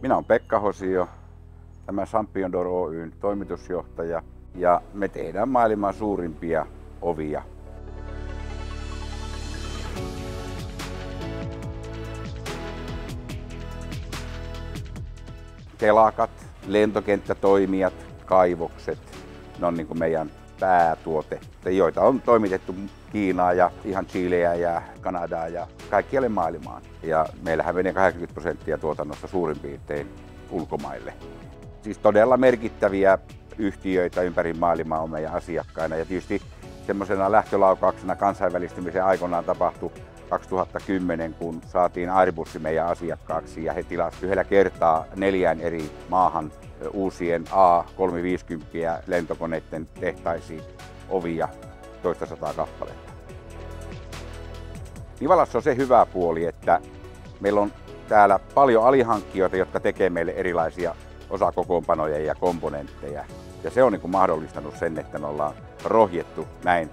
Minä olen Pekka Hosio, tämä Champion Door Oyn toimitusjohtaja, ja me tehdään maailman suurimpia ovia. Telakat, lentokenttätoimijat, kaivokset, ne on niin kuin meidän päätuote, joita on toimitettu Kiinaa ja ihan Chileä ja Kanadaa ja kaikkialle maailmaan. Ja meillähän menee 80% tuotannosta suurin piirtein ulkomaille. Siis todella merkittäviä yhtiöitä ympäri maailmaa on meidän asiakkaina. Ja tietysti semmoisena lähtölaukauksena kansainvälistymisen aikoinaan tapahtui 2010, kun saatiin Airbus meidän asiakkaaksi ja he tilasivat yhdellä kertaa 4 eri maahan uusien A350 lentokoneiden tehtaisiin ovia toistasataa kappaletta. Nivalassa on se hyvä puoli, että meillä on täällä paljon alihankkijoita, jotka tekee meille erilaisia osakokoonpanoja ja komponentteja. Ja se on niin kuin mahdollistanut sen, että me ollaan rohjettu näin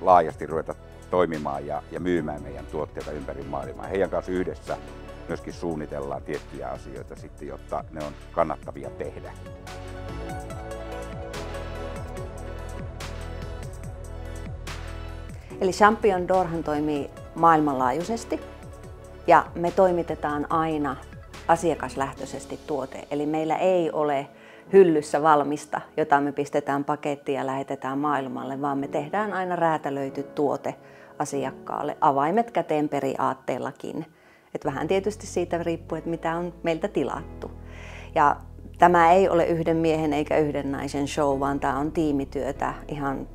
laajasti ruveta toimimaan ja myymään meidän tuotteita ympäri maailmaa. Heidän kanssa yhdessä myöskin suunnitellaan tiettyjä asioita sitten, jotta ne on kannattavia tehdä. Eli Champion Doorhan toimii maailmanlaajuisesti ja me toimitetaan aina asiakaslähtöisesti tuote. Eli meillä ei ole hyllyssä valmista, jota me pistetään pakettiin ja lähetetään maailmalle, vaan me tehdään aina räätälöity tuote asiakkaalle, avaimet käteen periaatteellakin. Et vähän tietysti siitä riippuu, että mitä on meiltä tilattu. Ja tämä ei ole yhden miehen eikä yhden naisen show, vaan tämä on tiimityötä ihan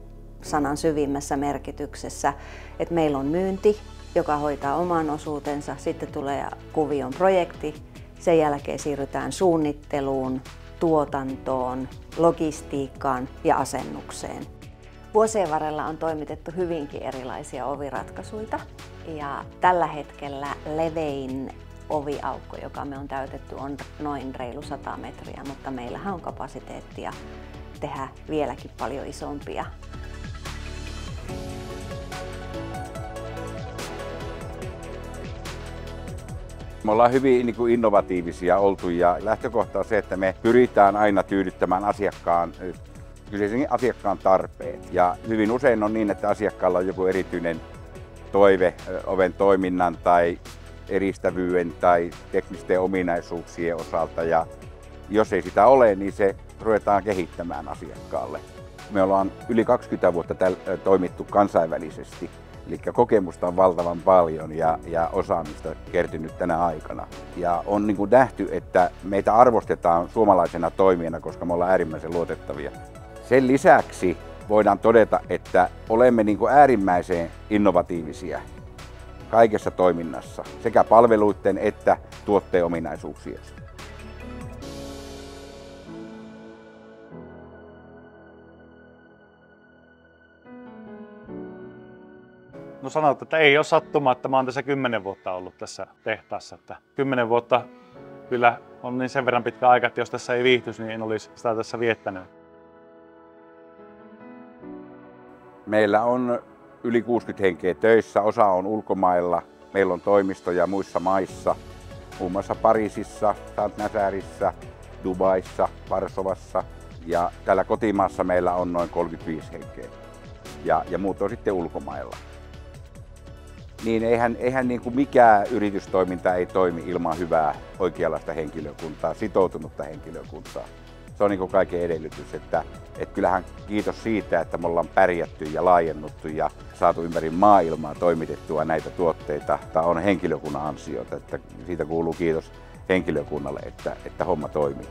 sanan syvimmässä merkityksessä. Et meillä on myynti, joka hoitaa oman osuutensa, sitten tulee kuvion projekti, sen jälkeen siirrytään suunnitteluun, tuotantoon, logistiikkaan ja asennukseen. Vuosien varrella on toimitettu hyvinkin erilaisia oviratkaisuja ja tällä hetkellä levein oviaukko, joka me on täytetty, on noin reilu 100 metriä, mutta meillähän on kapasiteettia tehdä vieläkin paljon isompia. Me ollaan hyvin innovatiivisia oltu ja lähtökohta on se, että me pyritään aina tyydyttämään kyseisen asiakkaan tarpeet. Ja hyvin usein on niin, että asiakkaalla on joku erityinen toive oven toiminnan tai eristävyyden tai teknisten ominaisuuksien osalta. Ja jos ei sitä ole, niin se ruvetaan kehittämään asiakkaalle. Me ollaan yli 20 vuotta toimittu kansainvälisesti. Eli kokemusta on valtavan paljon ja osaamista kertynyt tänä aikana. Ja on niin kuin nähty, että meitä arvostetaan suomalaisena toimijana, koska me ollaan äärimmäisen luotettavia. Sen lisäksi voidaan todeta, että olemme niin kuin äärimmäisen innovatiivisia kaikessa toiminnassa, sekä palveluiden että tuotteen ominaisuuksissa. No sanotaan, että ei ole sattumaa, että mä oon tässä 10 vuotta ollut tässä tehtaassa. Että 10 vuotta kyllä on niin sen verran pitkä aika, että jos tässä ei viihtyisi, niin en olisi sitä tässä viettänyt. Meillä on yli 60 henkeä töissä, osa on ulkomailla. Meillä on toimistoja muissa maissa, muun muassa Pariisissa, Saint-Nazarissa, Dubaissa, Varsovassa ja täällä kotimaassa meillä on noin 35 henkeä ja muut on sitten ulkomailla. Niin eihän niin kuin mikään yritystoiminta ei toimi ilman hyvää oikeanlaista henkilökuntaa, sitoutunutta henkilökuntaa. Se on niin kuin kaiken edellytys, että kyllähän kiitos siitä, että me ollaan pärjätty ja laajennuttu ja saatu ympäri maailmaa toimitettua näitä tuotteita. Tämä on henkilökunnan ansiota, että siitä kuuluu kiitos henkilökunnalle, että homma toimii.